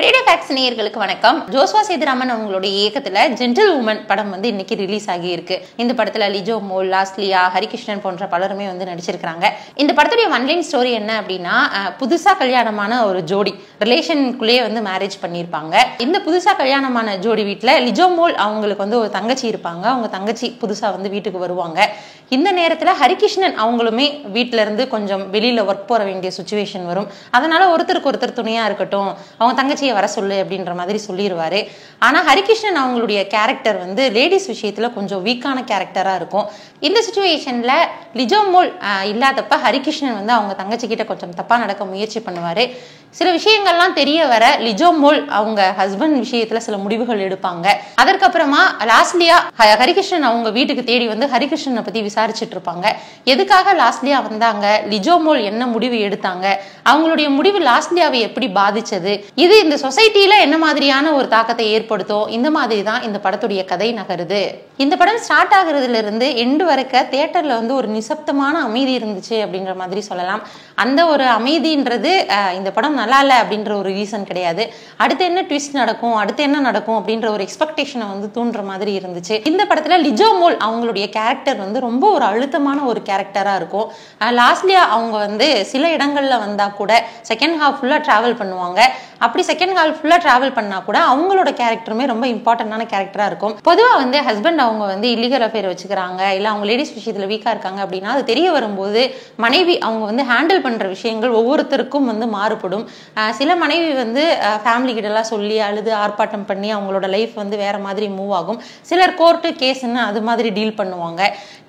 Radio facts நேயர்களுக்கு வணக்கம். ஜோஸ்வா சேதுராமன் அவங்களுடைய இயக்கத்துல ஜென்டில் உமன் படம் வந்து இன்னைக்கு ரிலீஸ் ஆகி இருக்கு. இந்த படத்துல லிஜோ மோல், லாஸ்லியா, ஹரிகிருஷ்ணன் போன்ற பலருமே வந்து நடிச்சிருக்காங்க. இந்த படத்துடைய ஒன்லைன் ஸ்டோரி என்ன அப்படின்னா, புதுசா கல்யாணமான ஒரு ஜோடி ரிலேஷனுக்குள்ளேயே வந்து மேரேஜ் பண்ணியிருப்பாங்க. இந்த புதுசா கல்யாணமான ஜோடி வீட்டுல லிஜோ மோல் அவங்களுக்கு வந்து ஒரு தங்கச்சி இருப்பாங்க. அவங்க தங்கச்சி புதுசா வந்து வீட்டுக்கு வருவாங்க. இந்த நேரத்துல ஹரிகிருஷ்ணன் அவங்களுமே வீட்டுல இருந்து கொஞ்சம் வெளியில ஒர்க் போற வேண்டிய சுச்சுவேஷன் வரும். அதனால ஒருத்தருக்கு ஒருத்தர் துணையா இருக்கட்டும், அவங்க தங்கச்சியை வர சொல்லு அப்படின்ற மாதிரி சொல்லிடுவாரு. ஆனா ஹரிகிருஷ்ணன் அவங்களுடைய கேரக்டர் வந்து லேடிஸ் விஷயத்துல கொஞ்சம் வீக்கான கேரக்டரா இருக்கும். இந்த சுச்சுவேஷன்ல லிஜோ மோல் இல்லாதப்ப ஹரிகிருஷ்ணன் வந்து அவங்க தங்கச்சி கிட்ட கொஞ்சம் தப்பா நடக்க முயற்சி பண்ணுவாரு. சில விஷயங்கள்லாம் தெரிய வர லிஜோ மோல் அவங்க ஹஸ்பண்ட் விஷயத்துல சில முடிவுகள் எடுப்பாங்க. அதற்கப்புறமா லாஸ்லியா ஹரிகிருஷ்ணன் அவங்க வீட்டுக்கு தேடி வந்து ஹரிகிருஷ்ணனை பத்தி விசாரிச்சுட்டு இருப்பாங்க. எதுக்காக லாஸ்லியா வந்தாங்க, லிஜோ மோல் என்ன முடிவு எடுத்தாங்க, அவங்களுடைய முடிவு லாஸ்லியாவை எப்படி பாதிச்சது, இது இந்த சொசைட்டில என்ன மாதிரியான ஒரு தாக்கத்தை ஏற்படுத்தும், இந்த மாதிரி தான் இந்த படத்துடைய கதை நகருது. இந்த படம் ஸ்டார்ட் ஆகுறதுல இருந்து எண்டு வரைக்கும் தியேட்டர்ல வந்து ஒரு நிசப்தமான அமைதி இருந்துச்சு அப்படின்ற மாதிரி சொல்லலாம். அந்த ஒரு அமைதின்றது இந்த படம் நல்லா இல்லை அப்படின்ற ஒரு ரீசன் கிடையாது. அடுத்து என்ன ட்விஸ்ட் நடக்கும், அடுத்து என்ன நடக்கும் அப்படின்ற ஒரு எக்ஸ்பெக்டேஷனை வந்து தூண்டுற மாதிரி இருந்துச்சு. இந்த படத்துல லிஜோ மோல் அவங்களுடைய கேரக்டர் வந்து ரொம்ப ஒரு அழுத்தமான ஒரு கேரக்டரா இருக்கும். லாஸ்லியா அவங்க வந்து சில இடங்கள்ல வந்தா கூட செகண்ட் ஹாஃப் ஃபுல்லா டிராவல் பண்ணுவாங்க. அப்படி செகண்ட் ஹாஃப் ஃபுல்லா டிராவல் பண்ணா கூட அவங்களோட கேரக்டருமே ரொம்ப இம்பார்ட்டன்டான கேரக்டரா இருக்கும். பொதுவா வந்து ஹஸ்பண்ட் அவங்க வந்து இல்லீகல் அஃபேர் வச்சுக்கிறாங்க, இல்ல அவங்க லேடிஸ் விஷயத்துல வீக்கா இருக்காங்க அப்படின்னா அது தெரிய வரும்போது மனைவி அவங்க வந்து ஹேண்டில் பண்ற விஷயங்கள் ஒவ்வொருத்தருக்கும் வந்து மாறுபடும். சில மனைவி வந்து ஃபேமிலி கிட்ட எல்லாம் சொல்லி அழுது ஆர்ப்பாட்டம் பண்ணி அவங்களோட லைஃப் வந்து வேற மாதிரி மூவ் ஆகும். சிலர் கோர்ட்டு கேஸ்ன்னு அது மாதிரி டீல் பண்ணுவாங்க.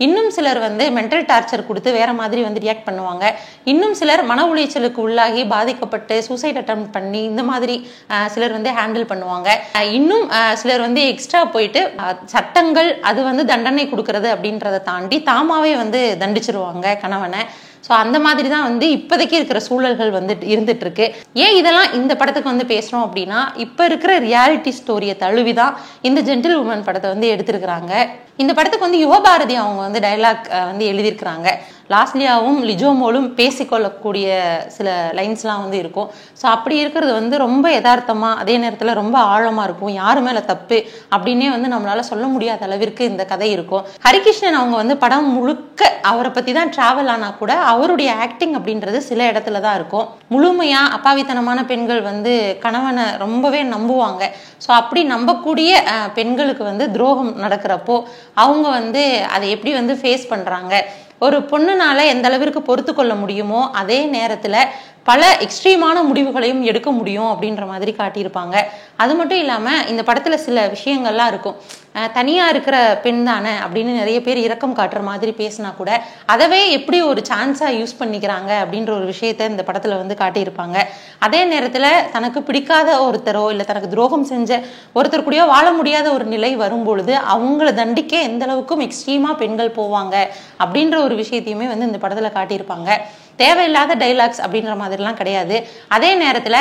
இன்னும் சிலர் வந்து மென்டல் டார்ச்சர் கொடுத்து வேற மாதிரி வந்து ரியாக்ட் பண்ணுவாங்க. இன்னும் சிலர் மன உளைச்சலுக்கு உள்ளாகி பாதிக்கப்பட்டு சூசைட் அட்டெம்ப்ட் பண்ணி இந்த மாதிரி சிலர் வந்து ஹேண்டில் பண்ணுவாங்க. இன்னும் சிலர் வந்து எக்ஸ்ட்ரா போயிட்டு சட்டங்கள் அது வந்து தண்டனை கொடுக்கறது அப்படின்றத தாண்டி தாமாவே வந்து தண்டிச்சிருவாங்க கணவனை. ஸோ அந்த மாதிரி தான் வந்து இப்போதைக்கு இருக்கிற சூழல்கள் வந்து இருந்துட்டு இருக்கு. ஏன் இதெல்லாம் இந்த படத்துக்கு வந்து பேசுகிறோம் அப்படின்னா, இப்போ இருக்கிற ரியாலிட்டி ஸ்டோரியை தழுவிதான் இந்த ஜென்டில் உமன் படத்தை வந்து எடுத்திருக்கிறாங்க. இந்த படத்துக்கு வந்து யுவபாரதி அவங்க வந்து டைலாக் வந்து எழுதியிருக்கிறாங்க. லாஸ்லியாவும் லிஜோ மோலும் பேசிக்கொள்ளக்கூடிய சில லைன்ஸ்லாம் வந்து இருக்கும். ஸோ அப்படி இருக்கிறது வந்து ரொம்ப யதார்த்தமாக, அதே நேரத்தில் ரொம்ப ஆழமாக இருக்கும். யாரு மேலே தப்பு அப்படின்னே வந்து நம்மளால சொல்ல முடியாத அளவிற்கு இந்த கதை இருக்கும். ஹரிகிருஷ்ணன் அவங்க வந்து படம் முழுக்க அவரை பற்றி தான் டிராவல் ஆனால் கூட அவருடைய ஆக்டிங் அப்படின்றது சில இடத்துல தான் இருக்கும். முழுமையாக அப்பாவித்தனமான பெண்கள் வந்து கணவனை ரொம்பவே நம்புவாங்க. ஸோ அப்படி நம்பக்கூடிய பெண்களுக்கு வந்து துரோகம் நடக்கிறப்போ அவங்க வந்து அதை எப்படி வந்து ஃபேஸ் பண்ணுறாங்க, ஒரு பொண்ணுனால எந்த அளவிற்கு பொறுத்து கொள்ள முடியுமோ அதே நேரத்தில் பல எக்ஸ்ட்ரீமான முடிவுகளையும் எடுக்க முடியும் அப்படின்ற மாதிரி காட்டியிருப்பாங்க. அது மட்டும் இல்லாமல் இந்த படத்தில் சில விஷயங்கள்லாம் இருக்கும். தனியாக இருக்கிற பெண் தானே அப்படின்னு நிறைய பேர் இரக்கம் காட்டுற மாதிரி பேசினா கூட அதவே எப்படி ஒரு சான்ஸாக யூஸ் பண்ணிக்கிறாங்க அப்படின்ற ஒரு விஷயத்த இந்த படத்தில் வந்து காட்டியிருப்பாங்க. அதே நேரத்தில் தனக்கு பிடிக்காத ஒருத்தரோ இல்லை தனக்கு துரோகம் செஞ்ச ஒருத்தர் கூடயோ வாழ முடியாத ஒரு நிலை வரும்பொழுது அவங்கள தண்டிக்க எந்த அளவுக்கும் எக்ஸ்ட்ரீமாக பெண்கள் போவாங்க அப்படின்ற ஒரு விஷயத்தையுமே வந்து இந்த படத்தில் காட்டியிருப்பாங்க. தேவையில்லாத டைலாக்ஸ் அப்படின்ற மாதிரிலாம் கிடையாது. அதே நேரத்தில்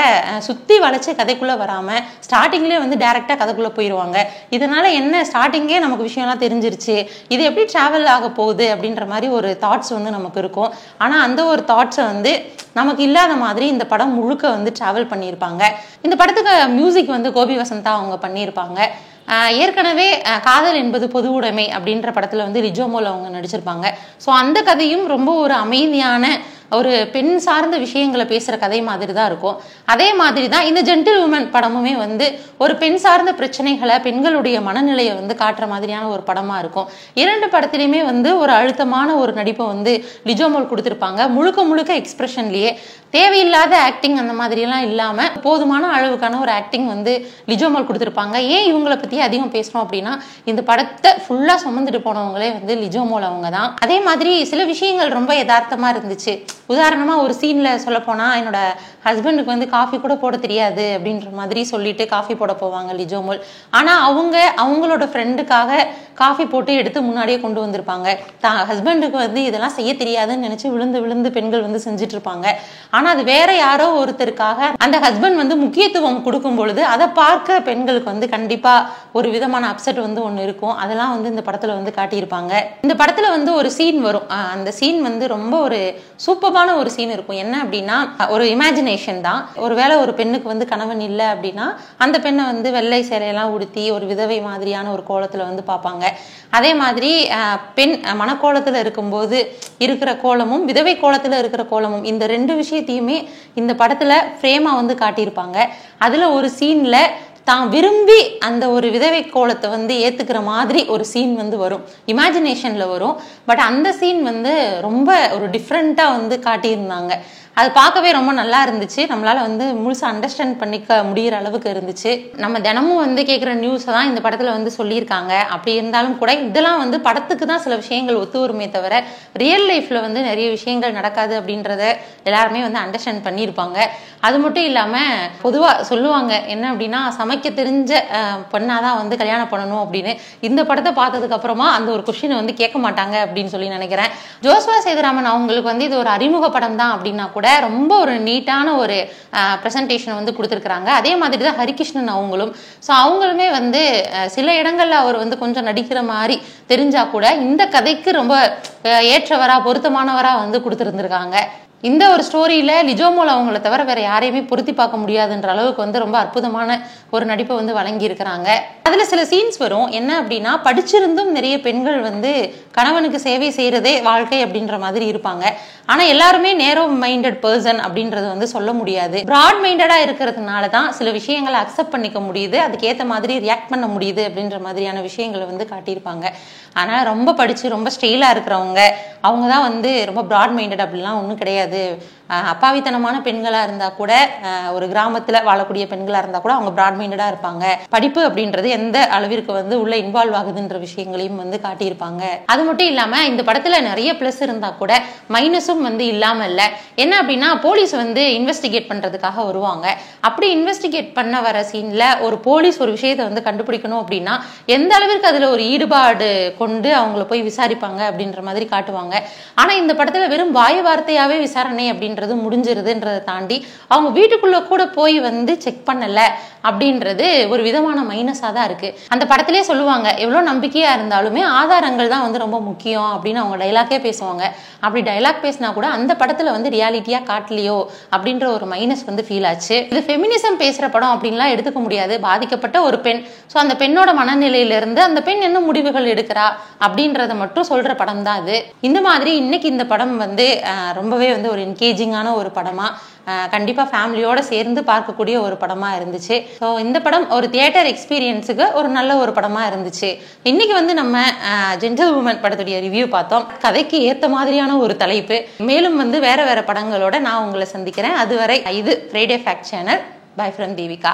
சுற்றி வளைச்சி கதைக்குள்ளே வராமல் ஸ்டார்டிங்லேயே வந்து டைரெக்டாக கதைக்குள்ளே போயிடுவாங்க. இதனால் என்ன, ஸ்டார்டிங்கே நமக்கு விஷயம்லாம் தெரிஞ்சிருச்சு, இது எப்படி ட்ராவல் ஆக போகுது அப்படின்ற மாதிரி ஒரு தாட்ஸ் வந்து நமக்கு இருக்கும். ஆனால் அந்த ஒரு தாட்ஸை வந்து நமக்கு இல்லாத மாதிரி இந்த படம் முழுக்க வந்து ட்ராவல் பண்ணியிருப்பாங்க. இந்த படத்துக்கு மியூசிக் வந்து கோபி வசந்தா அவங்க பண்ணியிருப்பாங்க. ஏற்கனவே காதல் என்பது பொது உடைமை அப்படின்ற படத்தில் வந்து லிஜோ மோல் அவங்க நடிச்சிருப்பாங்க. ஸோ அந்த கதையும் ரொம்ப ஒரு அமைதியான ஒரு பெண் சார்ந்த விஷயங்களை பேசுகிற கதை மாதிரி தான் இருக்கும். அதே மாதிரி தான் இந்த ஜென்டில் உமன் படமுமே வந்து ஒரு பெண் சார்ந்த பிரச்சனைகளை, பெண்களுடைய மனநிலையை வந்து காட்டுற மாதிரியான ஒரு படமாக இருக்கும். இரண்டு படத்துலையுமே வந்து ஒரு அழுத்தமான ஒரு நடிப்பை வந்து லிஜோ மோல் கொடுத்துருப்பாங்க. முழுக்க முழுக்க எக்ஸ்பிரஷன்லேயே தேவையில்லாத ஆக்டிங் அந்த மாதிரியெல்லாம் இல்லாமல் போதுமான அளவுக்கான ஒரு ஆக்டிங் வந்து லிஜோ மோல் கொடுத்துருப்பாங்க. ஏன் இவங்களை பற்றி அதிகம் பேசுகிறோம் அப்படின்னா, இந்த படத்தை ஃபுல்லாக சுமந்துட்டு போனவங்களே வந்து லிஜோ மோல் அவங்க தான். அதே மாதிரி சில விஷயங்கள் ரொம்ப யதார்த்தமாக இருந்துச்சு. உதாரணமாக ஒரு சீனில் சொல்ல போனால், என்னோட ஹஸ்பண்டுக்கு வந்து காஃபி கூட போட தெரியாது அப்படின்ற மாதிரி சொல்லிட்டு காஃபி போட போவாங்க லிஜோ மோல். ஆனால் அவங்களோட ஃப்ரெண்டுக்காக காஃபி போட்டு எடுத்து முன்னாடியே கொண்டு வந்திருப்பாங்க. ஹஸ்பண்டுக்கு வந்து இதெல்லாம் செய்ய தெரியாதுன்னு நினச்சி விழுந்து விழுந்து பெண்கள் வந்து செஞ்சுட்டு இருப்பாங்க. ஆனால் அது வேற யாரோ ஒருத்தருக்காக அந்த ஹஸ்பண்ட் வந்து முக்கியத்துவம் கொடுக்கும் பொழுது அதை பார்க்க பெண்களுக்கு வந்து கண்டிப்பாக ஒரு விதமான அப்செட் வந்து ஒன்று இருக்கும். அதெல்லாம் வந்து இந்த படத்தில் வந்து காட்டியிருப்பாங்க. இந்த படத்தில் வந்து ஒரு சீன் வரும். அந்த சீன் வந்து ரொம்ப ஒரு சூப்பரான ஒரு சீன் இருக்கும். என்ன அப்படின்னா, ஒரு இமேஜினேஷன் தான். ஒருவேளை ஒரு பெண்ணுக்கு வந்து கணவன் இல்லை அப்படின்னா அந்த பெண்ணை வந்து வெள்ளை சேலையெல்லாம் உடுத்தி ஒரு விதவை மாதிரியான ஒரு கோலத்தில் வந்து பார்ப்பாங்க. அதே மாதிரி பெண் மனக்கோலத்தில் இருக்கும்போது இருக்கிற கோலமும் விதவை கோலத்தில் இருக்கிற கோலமும் இந்த ரெண்டு விஷயத்தையுமே இந்த படத்தில் ஃப்ரேமாக வந்து காட்டியிருப்பாங்க. அதில் ஒரு சீனில் தான் விரும்பி அந்த ஒரு விதவை கோலத்தை வந்து ஏற்றுக்கிற மாதிரி ஒரு சீன் வந்து வரும். இமேஜினேஷனில் வரும். பட் அந்த சீன் வந்து ரொம்ப ஒரு டிஃப்ரெண்ட்டாக வந்து காட்டியிருந்தாங்க. அது பார்க்கவே ரொம்ப நல்லா இருந்துச்சு. நம்மளால வந்து முழுசாக அண்டர்ஸ்டாண்ட் பண்ணிக்க முடிகிற அளவுக்கு இருந்துச்சு. நம்ம தினமும் வந்து கேட்குற நியூஸை தான் இந்த படத்தில் வந்து சொல்லியிருக்காங்க. அப்படி இருந்தாலும் கூட இதெல்லாம் வந்து படத்துக்கு தான் சில விஷயங்கள் ஒத்து வருமே தவிர ரியல் லைஃப்பில் வந்து நிறைய விஷயங்கள் நடக்காது அப்படின்றத எல்லாருமே வந்து அண்டர்ஸ்டாண்ட் பண்ணியிருப்பாங்க. அது மட்டும் இல்லாமல் பொதுவாக சொல்லுவாங்க என்ன அப்படின்னா, சமைக்க தெரிஞ்ச பெண்ணாதான் வந்து கல்யாணம் பண்ணணும் அப்படின்னு. இந்த படத்தை பார்த்ததுக்கு அப்புறமா அந்த ஒரு கொஸ்டினை வந்து கேட்க மாட்டாங்க அப்படின்னு சொல்லி நினைக்கிறேன். ஜோஸ்வா சேதுராமன் அவங்களுக்கு வந்து இது ஒரு அறிமுக படம் தான் அப்படின்னா கூட ரொம்ப ஒரு நீட்டான ஒரு ப்ரெசன்டேஷன் வந்து கொடுத்துருக்குறாங்க. அதே மாதிரி தான் ஹரிகிருஷ்ணன் அவங்களும். ஸோ அவங்களுமே வந்து சில இடங்கள்ல அவர் வந்து கொஞ்சம் நடிக்கிற மாதிரி தெரிஞ்சா கூட இந்த கதைக்கு ரொம்ப ஏற்றவரா பொருத்தமானவரா வந்து கொடுத்துருந்துருக்காங்க. இந்த ஒரு ஸ்டோரியில லிஜோமோல் அவங்கள தவிர வேற யாரையுமே பொருத்தி பார்க்க முடியாதுன்ற அளவுக்கு வந்து ரொம்ப அற்புதமான ஒரு நடிப்பை வந்து வழங்கி இருக்கிறாங்க. அதுல சில சீன்ஸ் வரும். என்ன அப்படின்னா, படிச்சிருந்தும் நிறைய பெண்கள் வந்து கணவனுக்கு சேவை செய்யறதே வாழ்க்கை அப்படின்ற மாதிரி இருப்பாங்க. ஆனா எல்லாருமே நேரோ மைண்டட் பர்சன் அப்படின்றது வந்து சொல்ல முடியாது. பிராட் மைண்டடா இருக்கிறதுனால தான் சில விஷயங்களை அக்செப்ட் பண்ணிக்க முடியுது, அதுக்கேற்ற மாதிரி ரியாக்ட் பண்ண முடியுது அப்படின்ற மாதிரியான விஷயங்களை வந்து காட்டியிருப்பாங்க. ஆனா ரொம்ப படிச்சு ரொம்ப ஸ்டைலா இருக்கிறவங்க அவங்க தான் வந்து ரொம்ப பிராட் மைண்டட் அப்படிலாம் ஒன்றும் கிடையாது. அப்பாவித்தனமான பெண்களா இருந்தா கூட, ஒரு கிராமத்துல வாழக்கூடிய பெண்களா இருந்தா கூட அவங்க பிராட் மைண்டடா இருப்பாங்க. படிப்பு அப்படின்றது எந்த அளவிற்கு வந்து உள்ள இன்வால்வ் ஆகுதுன்ற விஷயங்களையும் வந்து காட்டியிருப்பாங்க. அது மட்டும் இல்லாம இந்த படத்துல நிறைய பிளஸ் இருந்தா கூட மைனஸும் வந்து இல்லாம இல்ல. என்ன அப்படின்னா, போலீஸ் வந்து இன்வெஸ்டிகேட் பண்றதுக்காக வருவாங்க. அப்படி இன்வெஸ்டிகேட் பண்ண வர சீன்ல ஒரு போலீஸ் ஒரு விஷயத்தை வந்து கண்டுபிடிக்கணும் அப்படின்னா எந்த அளவிற்கு அதுல ஒரு ஈடுபாடு கொண்டு அவங்கள போய் விசாரிப்பாங்க அப்படின்ற மாதிரி காட்டுவாங்க. ஆனா இந்த படத்துல வெறும் வாய் வார்த்தையாவே விசாரணை அப்படின்ற முடிஞ்சிருதுன்றதை தாண்டி அவங்க வீட்டுக்குள்ள கூட போய் வந்து செக் பண்ணல அப்படின்றது ஒரு விதமான மைனஸா தான் இருக்கு. அந்த படத்திலே சொல்லுவாங்க, எவ்வளவு நம்பிக்கையா இருந்தாலுமே ஆதாரங்கள் தான் வந்து ரொம்ப முக்கியம் அப்படின்னு அவங்க டைலாக்கே பேசுவாங்க. அப்படி டைலாக் பேசினா கூட அந்த படத்துல வந்து ரியாலிட்டியா காட்டலையோ அப்படின்ற ஒரு மைனஸ் வந்து ஃபீல் ஆச்சு. இது ஃபெமினிசம் பேசுற படம் அப்படின்லாம் எடுத்துக்க முடியாது. பாதிக்கப்பட்ட ஒரு பெண், ஸோ அந்த பெண்ணோட மனநிலையில இருந்து அந்த பெண் என்ன முடிவுகள் எடுக்கிறா அப்படின்றத மட்டும் சொல்ற படம் தான் அது. இந்த மாதிரி இன்னைக்கு இந்த படம் வந்து ரொம்பவே வந்து ஒரு என்கேஜிங்கான ஒரு படமா, கண்டிப்பா ஃபேமிலியோட சேர்ந்து பார்க்கக்கூடிய ஒரு படமா இருந்துச்சு. ஸோ இந்த படம் ஒரு தியேட்டர் எக்ஸ்பீரியன்ஸுக்கு ஒரு நல்ல ஒரு படமா இருந்துச்சு. இன்னைக்கு வந்து நம்ம ஜென்டில் உமன் படத்துடைய ரிவ்யூ பார்த்தோம். கதைக்கு ஏற்ற மாதிரியான ஒரு தலைப்பு. மேலும் வந்து வேற வேற படங்களோட நான் உங்களை சந்திக்கிறேன். அதுவரை இது Friday fact channel. By from Deepika.